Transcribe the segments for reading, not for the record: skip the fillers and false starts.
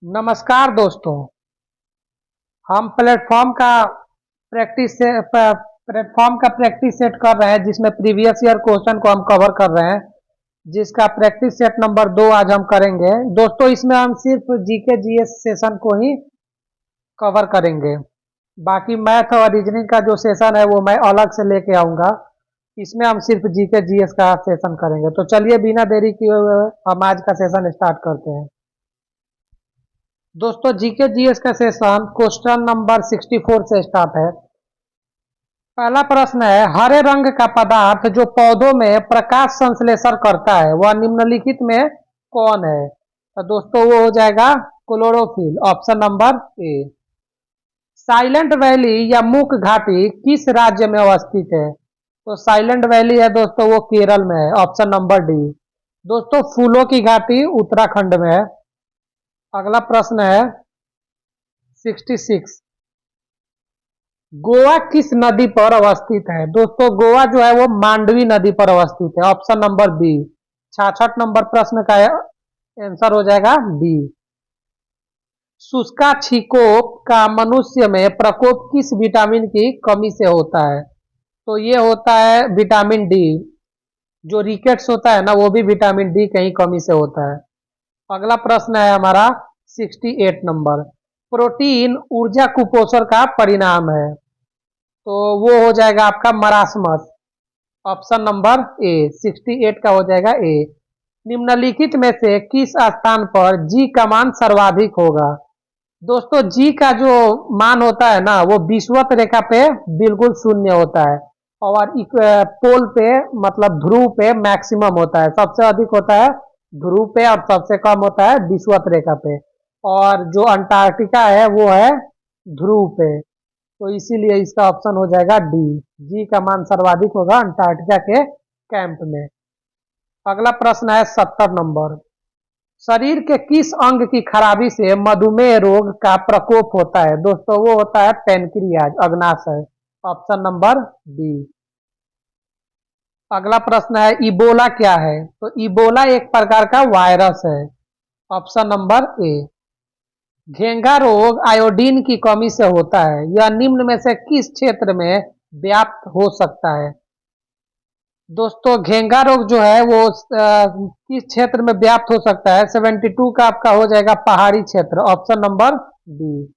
नमस्कार दोस्तों। हम प्लेटफॉर्म का प्रैक्टिस सेट कर रहे हैं जिसमें प्रीवियस ईयर क्वेश्चन को हम कवर कर रहे हैं, जिसका प्रैक्टिस सेट नंबर 2 आज हम करेंगे। दोस्तों, इसमें हम सिर्फ जीके जीएस सेशन को ही कवर करेंगे। बाकी मैथ और रीजनिंग का जो सेशन है वो मैं अलग से लेके आऊँगा। इसमें हम सिर्फ जीके जीएस का सेशन करेंगे। तो चलिए बिना देरी किए हुए हम आज का सेशन स्टार्ट करते हैं। दोस्तों, जीके जीएस का सेशन क्वेश्चन नंबर 64 से स्टार्ट है। पहला प्रश्न है, हरे रंग का पदार्थ जो पौधों में प्रकाश संश्लेषण करता है वह निम्नलिखित में कौन है? तो दोस्तों वो हो जाएगा क्लोरोफिल, ऑप्शन नंबर ए। साइलेंट वैली या मूक घाटी किस राज्य में अवस्थित है? तो साइलेंट वैली है दोस्तों, वो केरल में है, ऑप्शन नंबर डी। दोस्तों, फूलों की घाटी उत्तराखंड में है। अगला प्रश्न है 66, गोवा किस नदी पर अवस्थित है? दोस्तों, गोवा जो है वो मांडवी नदी पर अवस्थित है, ऑप्शन नंबर बी। 66 नंबर प्रश्न का आंसर हो जाएगा बी। शुष्का छींकोप का मनुष्य में प्रकोप किस विटामिन की कमी से होता है? तो ये होता है विटामिन डी। जो रिकेट्स होता है ना, वो भी विटामिन डी कहीं कमी से होता है। अगला प्रश्न है हमारा 68 नंबर, प्रोटीन ऊर्जा कुपोषण का परिणाम है। तो वो हो जाएगा आपका मरासमस, ऑप्शन नंबर ए। 68 का हो जाएगा ए। निम्नलिखित में से किस स्थान पर जी का मान सर्वाधिक होगा? दोस्तों, जी का जो मान होता है ना वो विषुवत रेखा पे बिल्कुल शून्य होता है, और पोल पे मतलब ध्रुव पे मैक्सिमम होता है। सबसे अधिक होता है ध्रुव पे और सबसे कम होता है विषुवत रेखा पे। और जो अंटार्कटिका है वो है ध्रुव पे। तो इसीलिए इसका ऑप्शन हो जाएगा डी। जी का मान सर्वाधिक होगा अंटार्कटिका के कैंप में। अगला प्रश्न है 70 नंबर, शरीर के किस अंग की खराबी से मधुमेह रोग का प्रकोप होता है? दोस्तों, वो होता है पैनक्रियाज, अग्नाशय, ऑप्शन नंबर बी। अगला प्रश्न है इबोला क्या है? तो इबोला एक प्रकार का वायरस है, ऑप्शन नंबर ए। घेंघा रोग आयोडीन की कमी से होता है, यह निम्न में से किस क्षेत्र में व्याप्त हो सकता है? दोस्तों, घेंघा रोग जो है वो किस क्षेत्र में व्याप्त हो सकता है? 72 का आपका हो जाएगा पहाड़ी क्षेत्र, ऑप्शन नंबर बी।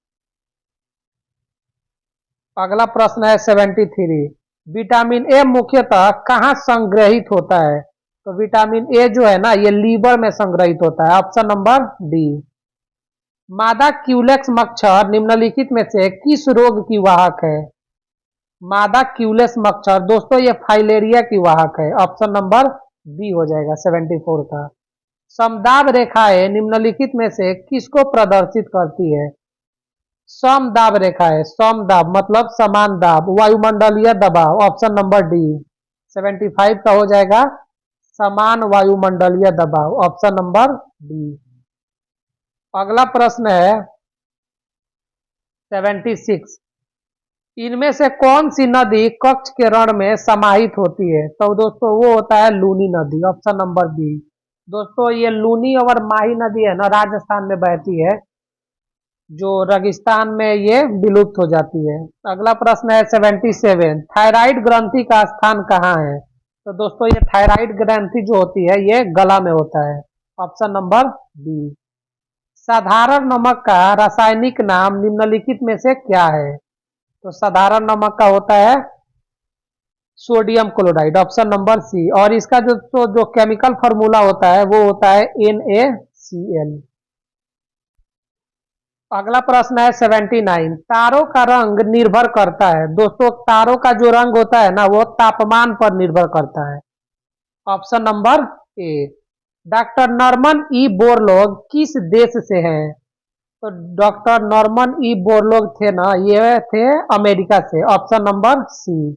अगला प्रश्न है 73, विटामिन ए मुख्यतः कहाँ संग्रहित होता है? तो विटामिन ए जो है ना ये लीवर में संग्रहित होता है, ऑप्शन नंबर डी। मादा क्यूलेक्स मच्छर निम्नलिखित में से किस रोग की वाहक है? मादा क्यूलेक्स मच्छर दोस्तों ये फाइलेरिया की वाहक है, ऑप्शन नंबर बी हो जाएगा 74 का। समदाब रेखाएं निम्नलिखित में से किसको प्रदर्शित करती है? समदाब रेखाएं, समदाब मतलब समान दाब, वायुमंडलीय दबाव, ऑप्शन नंबर डी। 75 का हो जाएगा समान वायुमंडलीय दबाव, ऑप्शन नंबर डी। अगला प्रश्न है 76, इनमें से कौन सी नदी कच्छ के रण में समाहित होती है? तो दोस्तों वो होता है लूनी नदी, ऑप्शन नंबर बी। दोस्तों, ये लूनी और माही नदी है ना राजस्थान में बहती है, जो रेगिस्तान में ये विलुप्त हो जाती है। अगला प्रश्न है 77, थायराइड ग्रंथि का स्थान कहाँ है? तो दोस्तों ये थायराइड ग्रंथि जो होती है ये गला में होता है, ऑप्शन नंबर बी। साधारण नमक का रासायनिक नाम निम्नलिखित में से क्या है? तो साधारण नमक का होता है sodium chloride, option number C. और इसका जो केमिकल फॉर्मूला होता है वो होता है NaCl। अगला प्रश्न है 79, तारों का रंग निर्भर करता है। दोस्तों, तारों का जो रंग होता है ना वो तापमान पर निर्भर करता है, ऑप्शन नंबर ए। डॉक्टर नॉर्मन ई बोरलॉग किस देश से हैं? तो डॉक्टर नॉर्मन ई बोरलॉग थे ना ये थे अमेरिका से, ऑप्शन नंबर सी।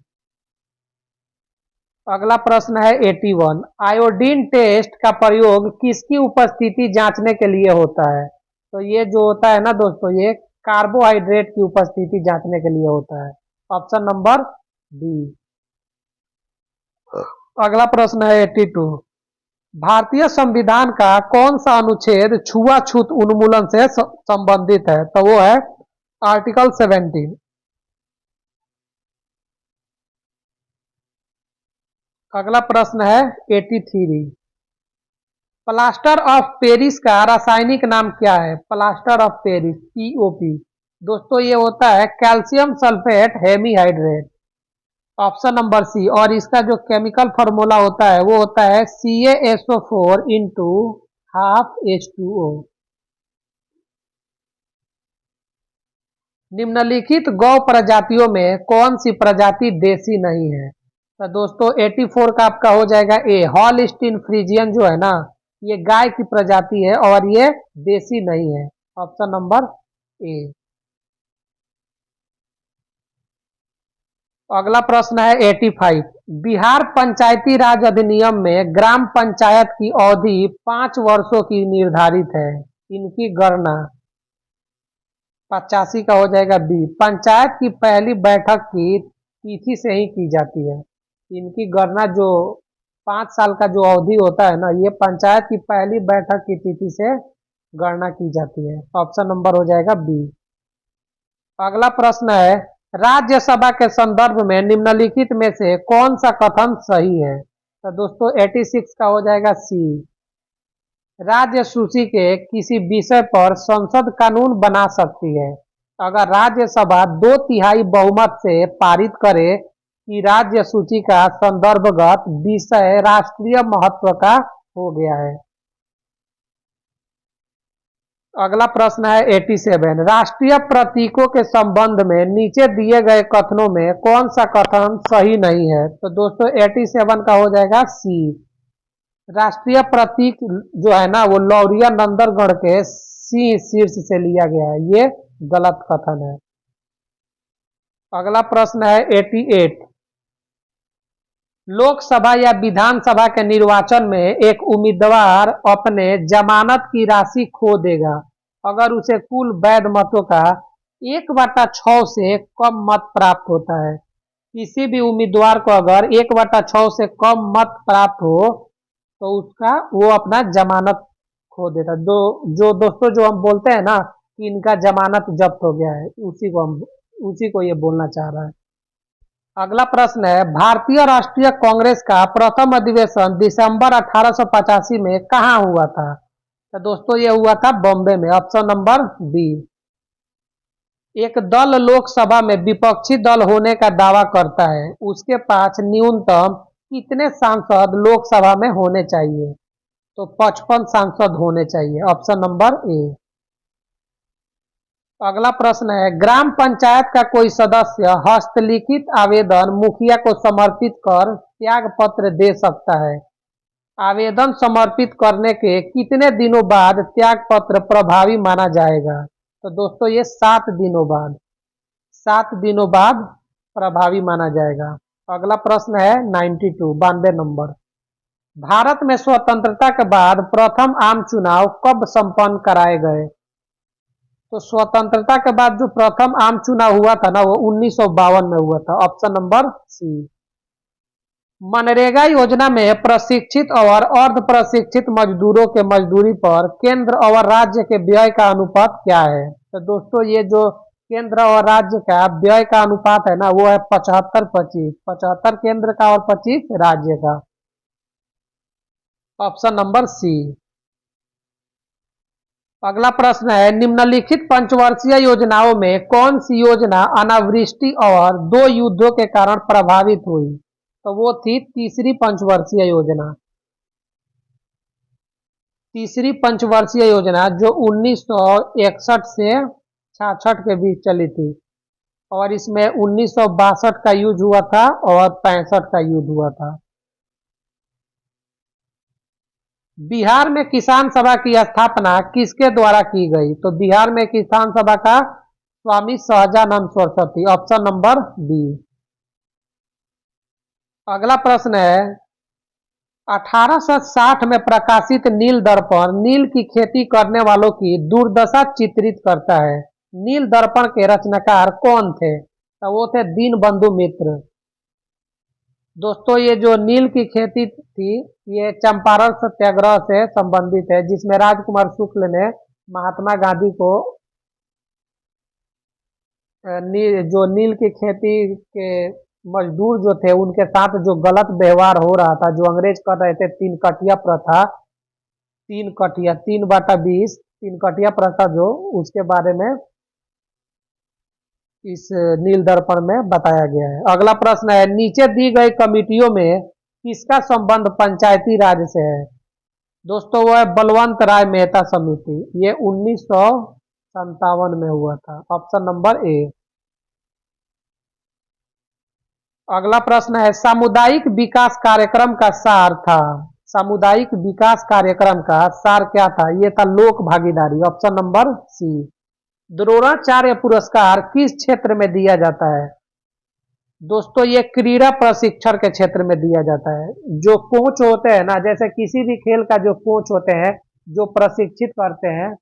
अगला प्रश्न है 81, आयोडीन टेस्ट का प्रयोग किसकी उपस्थिति जांचने के लिए होता है? तो ये जो होता है ना दोस्तों ये कार्बोहाइड्रेट की उपस्थिति जांचने के लिए होता है, ऑप्शन नंबर बी। अगला प्रश्न है 82, भारतीय संविधान का कौन सा अनुच्छेद छुआछूत उन्मूलन से संबंधित है? तो वो है आर्टिकल 17। अगला प्रश्न है 83। प्लास्टर ऑफ पेरिस का रासायनिक नाम क्या है? Plaster of Paris, POP. दोस्तों ये होता है calcium sulphate hemihydrate, option number C. और इसका जो केमिकल फार्मूला होता है वो होता है CaSO4 इंटू हाफ H2O। निम्नलिखित गौ प्रजातियों में कौन सी प्रजाति देसी नहीं है? तो दोस्तों 84 का आपका हो जाएगा ए, हॉलस्टीन फ्रीजियन जो है ना, ये गाय की प्रजाति है और ये देसी नहीं है, ऑप्शन नंबर ए। अगला प्रश्न है 85। बिहार पंचायती राज अधिनियम में ग्राम पंचायत की अवधि 5 वर्षों की निर्धारित है, इनकी गणना 85 का हो जाएगा बी। पंचायत की पहली बैठक की तिथि से ही की जाती है, इनकी गणना जो 5 साल का जो अवधि होता है ना, ये पंचायत की पहली बैठक की तिथि से गणना की जाती है, ऑप्शन नंबर हो जाएगा बी। अगला प्रश्न है राज्यसभा के संदर्भ में निम्नलिखित में से कौन सा कथन सही है? तो दोस्तों 86 का हो जाएगा सी। राज्य सूची के किसी विषय पर संसद कानून बना सकती है अगर राज्यसभा 2/3 बहुमत से पारित करे कि राज्य सूची का संदर्भगत विषय राष्ट्रीय महत्व का हो गया है। अगला प्रश्न है 87। राष्ट्रीय प्रतीकों के संबंध में नीचे दिए गए कथनों में कौन सा कथन सही नहीं है? तो दोस्तों 87 का हो जाएगा सी। राष्ट्रीय प्रतीक जो है ना वो लौरिया नंदनगढ़ के सिंह शीर्ष से लिया गया है, ये गलत कथन है। अगला प्रश्न है 88। लोकसभा या विधानसभा के निर्वाचन में एक उम्मीदवार अपने जमानत की राशि खो देगा अगर उसे कुल वैध मतों का 1/6 से कम मत प्राप्त होता है। किसी भी उम्मीदवार को अगर 1/6 से कम मत प्राप्त हो तो उसका वो अपना जमानत खो देता। जो दोस्तों जो हम बोलते हैं ना कि इनका जमानत जब्त हो गया है, उसी को ये बोलना चाह रहा है। अगला प्रश्न है भारतीय राष्ट्रीय कांग्रेस का प्रथम अधिवेशन दिसंबर 1885 में कहाँ हुआ था? तो दोस्तों ये हुआ था बॉम्बे में, ऑप्शन नंबर बी। एक दल लोकसभा में विपक्षी दल होने का दावा करता है, उसके पास न्यूनतम कितने सांसद लोकसभा में होने चाहिए? तो 55 सांसद होने चाहिए, ऑप्शन नंबर ए। अगला प्रश्न है ग्राम पंचायत का कोई सदस्य हस्तलिखित आवेदन मुखिया को समर्पित कर त्याग पत्र दे सकता है। आवेदन समर्पित करने के कितने दिनों बाद त्याग पत्र प्रभावी माना जाएगा? तो दोस्तों ये 7 दिनों बाद, 7 दिनों बाद प्रभावी माना जाएगा। अगला प्रश्न है 92 नंबर। भारत में स्वतंत्रता के बाद प्रथम आम चुनाव कब संपन्न कराए गए? तो स्वतंत्रता के बाद जो प्रथम आम चुनाव हुआ था ना वो 1952 में हुआ था, ऑप्शन नंबर सी। मनरेगा योजना में प्रशिक्षित और अर्ध प्रशिक्षित मजदूरों के मजदूरी पर केंद्र और राज्य के व्यय का अनुपात क्या है? तो दोस्तों ये जो केंद्र और राज्य का व्यय का अनुपात है ना वो है 75-25, 75 केंद्र का और 25 राज्य का, ऑप्शन नंबर सी। अगला प्रश्न है निम्नलिखित पंचवर्षीय योजनाओं में कौन सी योजना अनावृष्टि और 2 युद्धों के कारण प्रभावित हुई? तो वो थी तीसरी पंचवर्षीय योजना। तीसरी पंचवर्षीय योजना जो 1961 से 66 के बीच चली थी और इसमें 1962 का युद्ध हुआ था और 65 का युद्ध हुआ था। बिहार में किसान सभा की स्थापना किसके द्वारा की गई? तो बिहार में किसान सभा का Swami Sahajanand Saraswati, option number B. अगला प्रश्न है 1860 में प्रकाशित नील दर्पण नील की खेती करने वालों की दुर्दशा चित्रित करता है। नील दर्पण के रचनाकार कौन थे? तो वो थे दीनबंधु मित्र। दोस्तों ये जो नील की खेती थी, ये चंपारण सत्याग्रह से संबंधित है, जिसमें राजकुमार शुक्ल ने महात्मा गांधी को जो नील की खेती के मजदूर जो थे उनके साथ जो गलत व्यवहार हो रहा था, जो अंग्रेज कर रहे थे, तीन कटिया प्रथा, 3/20, तीन कटिया प्रथा, जो उसके बारे में इस नील दर्पण में बताया गया है। अगला प्रश्न है, नीचे दी गई कमिटियों में किसका संबंध पंचायती राज से है? दोस्तों वो है बलवंत राय मेहता समिति, ये 1957 में हुआ था। Option number A. अगला प्रश्न है, सामुदायिक विकास कार्यक्रम का सार था। सामुदायिक विकास कार्यक्रम का सार क्या था? ये था लोक भागीदारी। ऑप्शन नंबर सी। द्रोणाचार्य पुरस्कार किस क्षेत्र में दिया जाता है? दोस्तों ये क्रीड़ा प्रशिक्षण के क्षेत्र में दिया जाता है। जो कोच होते हैं ना, जैसे किसी भी खेल का जो कोच होते हैं, जो प्रशिक्षित करते हैं,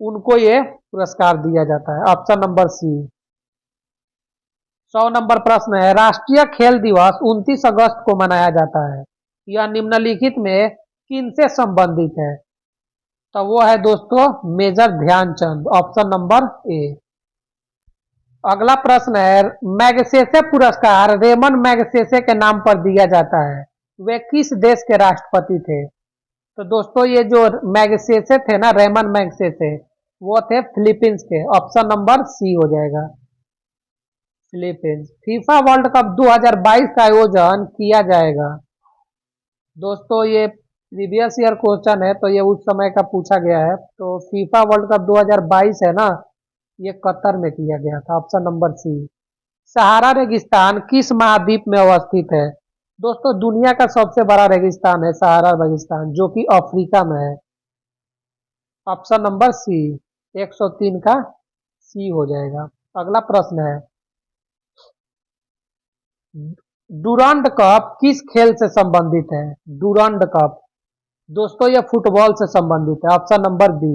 उनको ये पुरस्कार दिया जाता है। ऑप्शन नंबर सी। 100 नंबर प्रश्न है, राष्ट्रीय खेल दिवस 29 अगस्त को मनाया जाता है, यह निम्नलिखित में किनसे संबंधित है? तो वो है दोस्तों major Dhyan Chand. Option number A. अगला प्रश्न है, मैगसेसे पुरस्कार रेमन मैगसेसे के नाम पर दिया जाता है, वे किस देश के राष्ट्रपति थे? तो दोस्तों ये जो मैगसेसे थे ना, रेमन मैगसेसे, वो थे फिलीपींस के। ऑप्शन नंबर सी हो जाएगा, फिलीपींस। फीफा वर्ल्ड कप 2022 का आयोजन किया जाएगा। दोस्तों ये प्रीवियस ईयर क्वेश्चन है, तो ये उस समय का पूछा गया है। तो फीफा वर्ल्ड कप 2022 है ना, ये कतर में किया गया था। ऑप्शन नंबर सी। सहारा रेगिस्तान किस महाद्वीप में अवस्थित है? दोस्तों दुनिया का सबसे बड़ा रेगिस्तान है सहारा रेगिस्तान, जो कि अफ्रीका में है। ऑप्शन नंबर सी। 103 का सी हो जाएगा। अगला प्रश्न है, डूरांड कप किस खेल से संबंधित है? डूरांड कप दोस्तों ये फुटबॉल से संबंधित है। Option number B.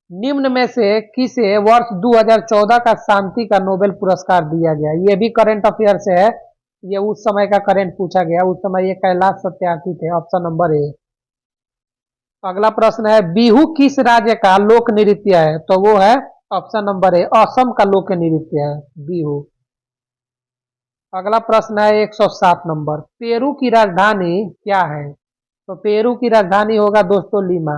निम्न में से किसे वर्ष 2014 का शांति का नोबेल पुरस्कार दिया गया? ये भी करंट अफेयर से है, ये उस समय का करंट पूछा गया। उस समय ये कैलाश सत्यार्थी थे। Option number A. अगला प्रश्न है, बिहू किस राज्य का लोक नृत्य है? तो वो है ऑप्शन नंबर ए, असम का लोक नृत्य है बिहू। अगला प्रश्न है 107 नंबर, पेरू की राजधानी क्या है? तो पेरू की राजधानी होगा दोस्तों लीमा।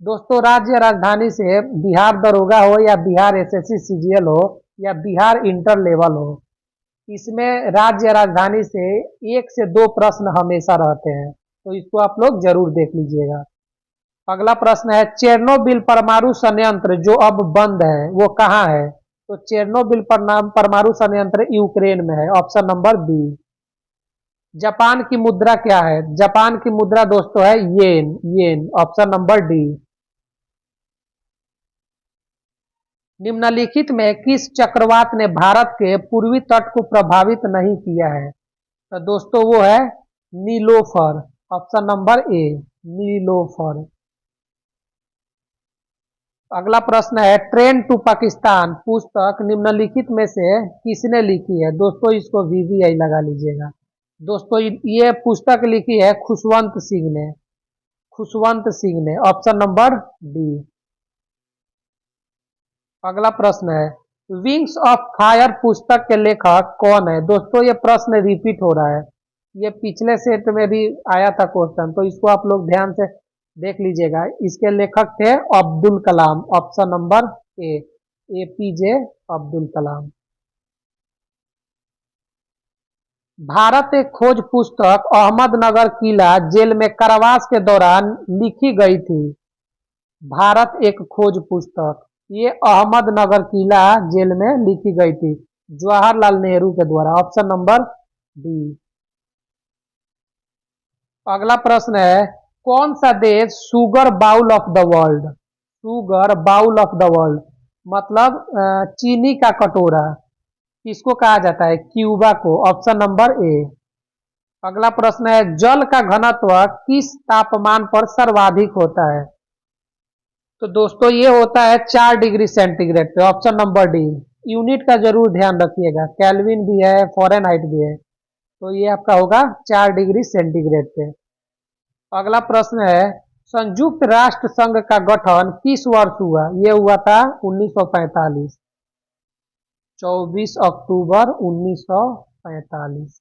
दोस्तों राज्य राजधानी से बिहार दरोगा हो या बिहार एसएससी सीजीएल हो या बिहार इंटर लेवल हो, इसमें राज्य राजधानी से 1 से 2 प्रश्न हमेशा रहते हैं, तो इसको आप लोग जरूर देख लीजिएगा। अगला प्रश्न है, चेरनोबिल परमाणु संयंत्र जो अब बंद है वो कहाँ है? तो चेरनोबिल परमाणु संयंत्र यूक्रेन में है। Option number B. जापान की मुद्रा क्या है? जापान की मुद्रा दोस्तों है yen. Yen. Option number D. निम्नलिखित में किस चक्रवात ने भारत के पूर्वी तट को प्रभावित नहीं किया है? तो दोस्तों वो है Nilofar. Option number A, Nilofar. अगला प्रश्न है, ट्रेन टू पाकिस्तान पुस्तक निम्नलिखित में से किसने लिखी है? दोस्तों इसको वीवीआई लगा लीजिएगा। दोस्तों ये पुस्तक लिखी है खुशवंत सिंह ने। खुशवंत सिंह ने। Option number D. अगला प्रश्न है, विंग्स ऑफ फायर पुस्तक के लेखक कौन है? दोस्तों ये प्रश्न रिपीट हो रहा है, ये पिछले सेट में भी आया था क्वेश्चन, तो इसको आप लोग ध्यान से देख लीजिएगा। इसके लेखक थे Abdul Kalam. Option number A, APJ Abdul Kalam. Bharat Ek Khoj पुस्तक अहमदनगर किला जेल में कारावास के दौरान लिखी गई थी। भारत एक खोज पुस्तक, ये अहमदनगर किला जेल में लिखी गई थी जवाहरलाल नेहरू के द्वारा। Option number D. अगला प्रश्न है, कौन सा देश sugar bowl of the world? Sugar bowl of the world मतलब चीनी का कटोरा, किसको कहा जाता है? क्यूबा को। Option number A. अगला प्रश्न है, जल का घनत्व किस तापमान पर सर्वाधिक होता है? तो दोस्तों ये होता है 4 डिग्री सेंटीग्रेड पे। Option number D. यूनिट का जरूर ध्यान रखिएगा, केल्विन भी है, फ़ारेनहाइट भी है। तो ये आपका होगा 4 डिग्री सेंटीग्रेड पे। अगला प्रश्न है, संयुक्त राष्ट्र संघ का गठन किस वर्ष हुआ? ये हुआ था 1945, 24 अक्टूबर 1945।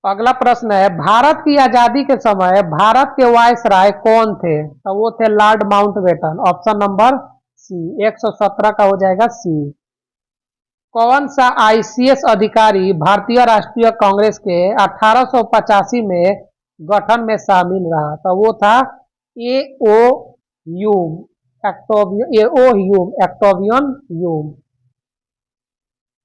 अगला प्रश्न है, भारत की आजादी के समय भारत के वायसराय कौन थे? तो वो थे Lord Mountbatten. Option number C, 117 का हो जाएगा सी। कौन सा आईसीएस अधिकारी भारतीय राष्ट्रीय कांग्रेस के 1885 में गठन में शामिल रहा? तो वो था ए ओ ह्यूम, एक्टोवियन ह्यूम।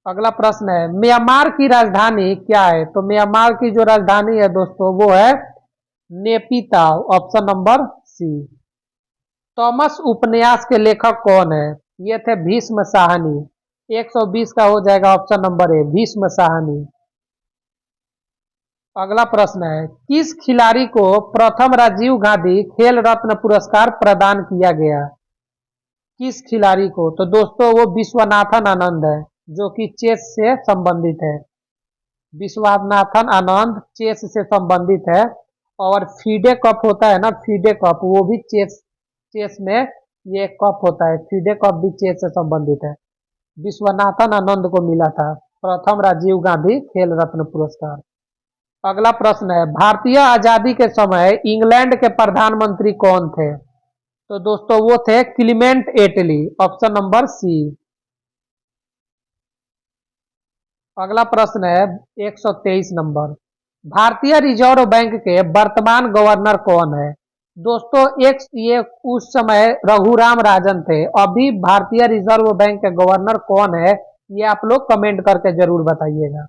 अगला प्रश्न है, म्यांमार की राजधानी क्या है? तो म्यांमार की जो राजधानी है दोस्तों वो है Naypyidaw. Option number C. Thomas उपन्यास के लेखक कौन है? ये थे भीष्म साहनी। 120 का हो जाएगा ऑप्शन नंबर ए, भीष्म साहनी। अगला प्रश्न है, किस खिलाड़ी को प्रथम राजीव गांधी खेल रत्न पुरस्कार प्रदान किया गया? किस खिलाड़ी को? तो दोस्तों वो विश्वनाथन आनंद है, जो कि चेस से संबंधित है। विश्वनाथन आनंद चेस से संबंधित है। और फीडे कप होता है ना, फीडे कप, वो भी चेस चेस में ये कप होता है। फीडे कप भी चेस से संबंधित है। विश्वनाथन आनंद को मिला था प्रथम राजीव गांधी खेल रत्न पुरस्कार। अगला प्रश्न है, भारतीय आजादी के समय इंग्लैंड के प्रधानमंत्री कौन थे? तो दोस्तों वो थे Clement Attlee. Option number C. अगला प्रश्न है 123 नंबर, भारतीय रिजर्व बैंक के वर्तमान गवर्नर कौन है? दोस्तों एक ये उस समय रघुराम राजन थे। अभी भारतीय रिजर्व बैंक के गवर्नर कौन है, ये आप लोग कमेंट करके जरूर बताइएगा।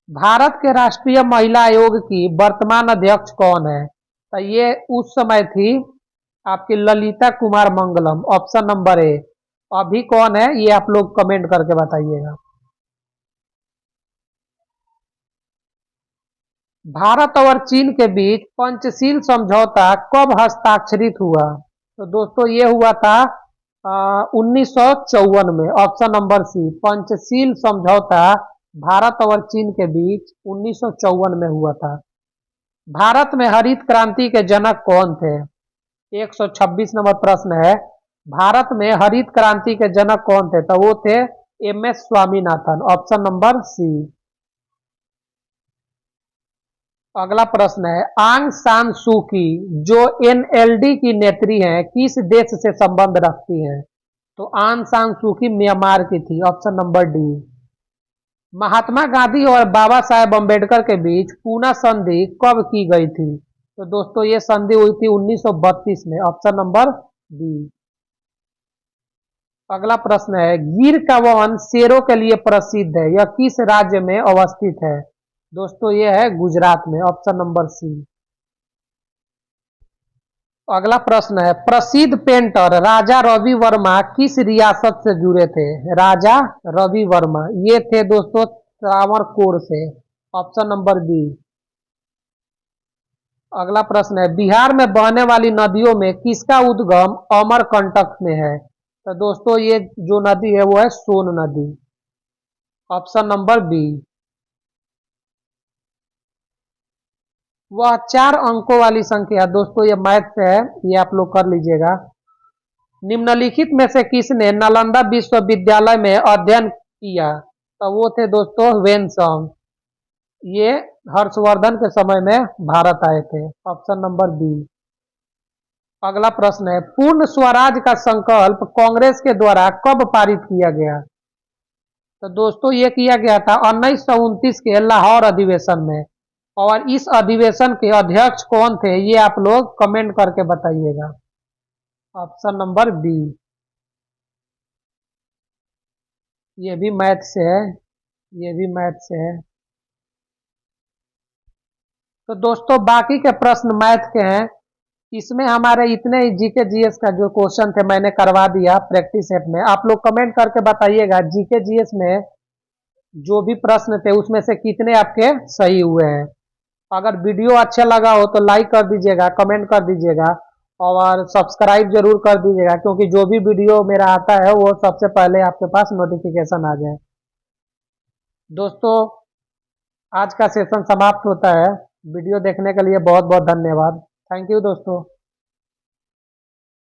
भारत के राष्ट्रीय महिला आयोग की वर्तमान अध्यक्ष कौन है? तो ये उस समय थी आपकी Lalitha Kumar Mangalam. Option number A. अभी कौन है ये आप लोग कमेंट करके बताइएगा। भारत और चीन के बीच पंचशील समझौता कब हस्ताक्षरित हुआ? तो दोस्तों ये हुआ था 1954 में। ऑप्शन नंबर सी, पंचशील समझौता भारत और चीन के बीच 1954 में हुआ था। भारत में हरित क्रांति के जनक कौन थे? 126 नंबर प्रश्न है, भारत में हरित क्रांति के जनक कौन थे? तो वो थे MS. Swaminathan. Option number C. अगला प्रश्न है, आंग सान सू की जो एनएलडी की नेत्री हैं किस देश से संबंध रखती हैं? तो आंग सान सू की म्यांमार की थी। Option number D. Mahatma Gandhi और बाबा साहेब अम्बेडकर के बीच पूना संधि कब की गई थी? तो दोस्तों ये संधि हुई थी 1932 में। Option number D. अगला प्रश्न है, गिर का वन शेरों के लिए प्रसिद्ध है, यह किस राज्य में अवस्थित है? दोस्तों ये है गुजरात में। Option number C. अगला प्रश्न है, प्रसिद्ध पेंटर राजा रवि वर्मा किस रियासत से जुड़े थे? राजा रवि वर्मा ये थे दोस्तों त्रावणकोर से। Option number B. अगला प्रश्न है, बिहार में बहने वाली नदियों में किसका उद्गम अमरकंटक में है? तो दोस्तों ये जो नदी है वो है सोन नदी। Option number B. वह 4 अंकों वाली संख्या, दोस्तों ये मैथ से है, ये आप लोग कर लीजिएगा। निम्नलिखित में से किसने नालंदा विश्वविद्यालय में अध्ययन किया? तो वो थे दोस्तों वेनसंग। ये हर्षवर्धन के समय में भारत आए थे। Option number B. अगला प्रश्न है, पूर्ण स्वराज का संकल्प कांग्रेस के द्वारा कब पारित किया गया? तो दोस्तों ये किया गया था 1929 के लाहौर अधिवेशन में। और इस अधिवेशन के अध्यक्ष कौन थे ये आप लोग कमेंट करके बताइएगा। Option number B. ये भी मैथ से है, ये भी मैथ से है। तो दोस्तों बाकी के प्रश्न मैथ के हैं। इसमें हमारे इतने ही जीके जीएस का जो क्वेश्चन थे मैंने करवा दिया प्रैक्टिस सेट में। आप लोग कमेंट करके बताइएगा जीके जीएस में जो भी प्रश्न थे उसमें से कितने आपके सही हुए हैं। अगर वीडियो अच्छा लगा हो तो लाइक कर दीजिएगा, कमेंट कर दीजिएगा और सब्सक्राइब जरूर कर दीजिएगा, क्योंकि जो भी वीडियो मेरा आता है वो सबसे पहले आपके पास नोटिफिकेशन आ जाए। दोस्तों, आज का सेशन समाप्त होता है। वीडियो देखने के लिए बहुत बहुत धन्यवाद। थैंक यू दोस्तों।